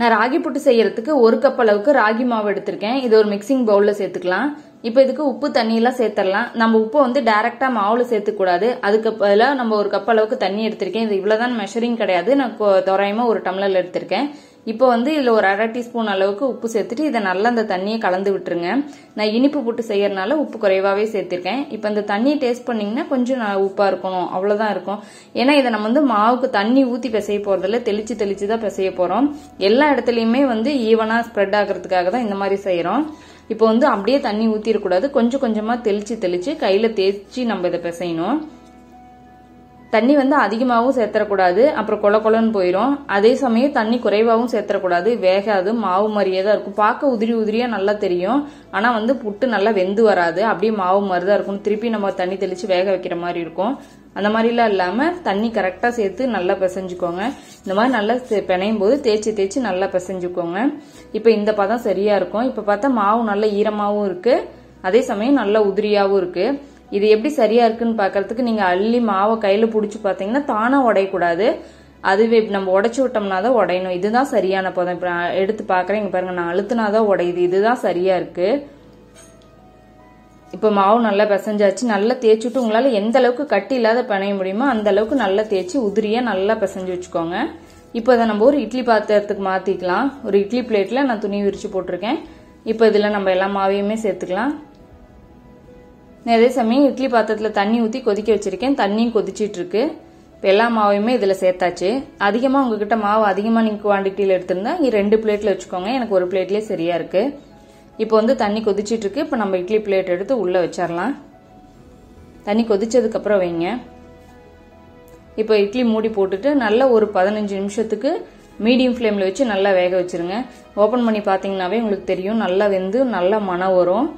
நான் ராகி புட்டு செய்யறதுக்கு 1 கப் அளவுக்கு ராகி மாவு எடுத்திருக்கேன். இது ஒரு மிக்சிங் பவுல்ல சேர்த்துக்கலாம். இப்போ இதுக்கு உப்பு தண்ணி எல்லாம் சேர்த்துடலாம். நம்ம உப்பு வந்து டைரக்டா மாவுல சேர்த்துக்க கூடாது. அதுக்கு பதிலா நம்ம 1 கப் அளவுக்கு தண்ணி எடுத்திருக்கேன். இது இவ்வளவுதான் மெஷரிங் கிடையாது. நான் தோராயமா ஒரு டம்ளர்ல எடுத்திருக்கேன். இப்போ வந்து இதுல ஒரு 1/2 டீஸ்பூன் அளவுக்கு உப்பு சேர்த்துட்டு இதை நல்லா அந்த தண்ணியை கலந்து விட்டுருங்க. நான் இனிப்பு புட்டு செய்யறதுனால உப்பு குறைவாவே சேர்த்திருக்கேன். இப்போ இந்த தண்ணியை டேஸ்ட் பண்ணீங்கன்னா கொஞ்சம் உப்பா இருக்கணும், அவ்வளவுதான் இருக்கும். ஏன்னா இதை நம்ம வந்து மாவுக்கு தண்ணி ஊத்தி பிசைய போறதில்ல, தெளிச்சு தெளிச்சு தான் பிசைய போறோம். எல்லா இடத்துலயுமே வந்து ஈவனா ஸ்ப்ரெட் ஆகிறதுக்காக தான் இந்த மாதிரி செய்யறோம். இப்போ வந்து அப்படியே தண்ணி ஊத்திடக்கூடாது, கொஞ்சம் கொஞ்சமா தெளிச்சு தெளிச்சு கையில தேய்ச்சி நம்ம இதை பிசையணும். தண்ணி வந்து அதிகமாகவும் சேர்த்தரக்கூடாது, அப்புறம் கொல கொலன்னு போயிடும். அதே சமயம் தண்ணி குறைவாகவும் சேர்த்தரக்கூடாது, வேகாது, மாவு மாதிரியே தான் இருக்கும். பார்க்க உதிரி உதிரியா நல்லா தெரியும், ஆனா வந்து புட்டு நல்லா வெந்து வராது, அப்படியே மாவு மாதிரி தான் இருக்கும். திருப்பி நம்ம தண்ணி தெளிச்சு வேக வைக்கிற மாதிரி இருக்கும். அந்த மாதிரிலாம் இல்லாம தண்ணி கரெக்டா சேர்த்து நல்லா பிசைஞ்சுக்கோங்க. இந்த மாதிரி நல்லா பிணையும் போது தேய்ச்சி தேய்ச்சி நல்லா பிசைஞ்சுக்கோங்க. இப்ப இந்த பதம் சரியா இருக்கும். இப்ப பார்த்தா மாவு நல்ல ஈரமாவும் இருக்கு, அதே சமயம் நல்ல உதிரியாவும் இருக்கு. இது எப்படி சரியா இருக்குன்னு பாக்கிறதுக்கு நீங்க அள்ளி மாவை கையில புடிச்சு பாத்தீங்கன்னா தானா உடையக்கூடாது, அதுவே நம்ம உடைச்சு விட்டோம்னா தான் உடையணும். இதுதான் சரியான பதம். இப்ப நான் எடுத்து பாக்குறேன், இங்க பாருங்க, நான் அழுத்தினாதான் உடையுது. இதுதான் சரியா இருக்கு. இப்ப மாவு நல்லா பிசைஞ்சாச்சு. நல்லா தேய்ச்சிட்டு உங்களால எந்த அளவுக்கு கட்டி இல்லாத பிணைய முடியுமோ அந்த அளவுக்கு நல்லா தேய்ச்சி உதிரியா நல்லா பிசைஞ்சு வச்சுக்கோங்க. இப்போ இதை நம்ம ஒரு இட்லி பாத்திரத்துக்கு மாத்திக்கலாம். ஒரு இட்லி பிளேட்ல நான் துணி விரிச்சு போட்டிருக்கேன். இப்போ இதுல நம்ம எல்லா மாவையுமே சேர்த்துக்கலாம். அதே சமயம் இட்லி பாத்திரத்துல தண்ணி ஊத்தி கொதிக்க வச்சிருக்கேன். தண்ணியும் கொதிச்சிட்டு இருக்கு. இப்போ எல்லா மாவையுமே இதுல சேர்த்தாச்சு. அதிகமா உங்ககிட்ட மாவு அதிகமா நீங்க குவான்டிட்டியில எடுத்திருந்தா 2 பிளேட்ல வச்சுக்கோங்க. எனக்கு ஒரு பிளேட்லயே சரியா இருக்கு. இப்போ வந்து தண்ணி கொதிச்சிட்டு இருக்கு. இப்போ நம்ம இட்லி பிளேட் எடுத்து உள்ள வச்சிடலாம். தண்ணி கொதிச்சதுக்கு அப்புறம் வைங்க. இப்போ இட்லி மூடி போட்டுட்டு நல்லா ஒரு 15 நிமிஷத்துக்கு மீடியம் ஃப்ளேம்ல வச்சு நல்லா வேக வச்சிருங்க. ஓபன் பண்ணி பாத்தீங்கன்னாவே உங்களுக்கு தெரியும், நல்லா வெந்து நல்லா மணம் வரும்.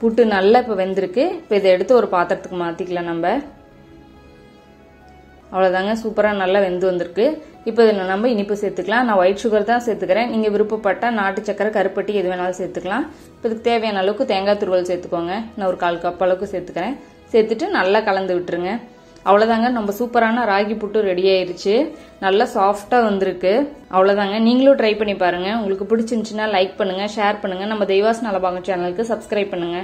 புட்டு நல்லா இப்ப வெந்திருக்கு. இப்ப இதை எடுத்து ஒரு பாத்திரத்துக்கு மாத்திக்கலாம் நம்ம. அவ்வளவுதாங்க, சூப்பரா நல்லா வெந்து வந்திருக்கு. இப்போ இதுல நம்ம இனிப்பு சேர்த்துக்கலாம். நான் ஒயிட் சுகர் தான் சேர்த்துக்கிறேன். நீங்க விருப்பப்பட்டா நாட்டு சக்கரை, கருப்பட்டி எது வேணாலும் சேர்த்துக்கலாம். இப்போ இதுக்கு தேவையான அளவுக்கு தேங்காய் துருவல் சேர்த்துக்கோங்க. நான் ஒரு 1/4 கப் அளவுக்கு சேர்த்துக்கிறேன். சேர்த்துட்டு நல்லா கலந்து விட்டுருங்க. அவ்வளவுதாங்க, நம்ம சூப்பரான ராகி புட்டு ரெடி ஆயிருச்சு. நல்லா சாஃப்டா வந்திருக்கு. அவ்வளவுதாங்க, நீங்களும் ட்ரை பண்ணி பாருங்க. உங்களுக்கு பிடிச்சிருந்துச்சுன்னா லைக் பண்ணுங்க, ஷேர் பண்ணுங்க. நம்ம தெய்வாஸ் நலபாகம் சேனலுக்கு சப்ஸ்கிரைப் பண்ணுங்க.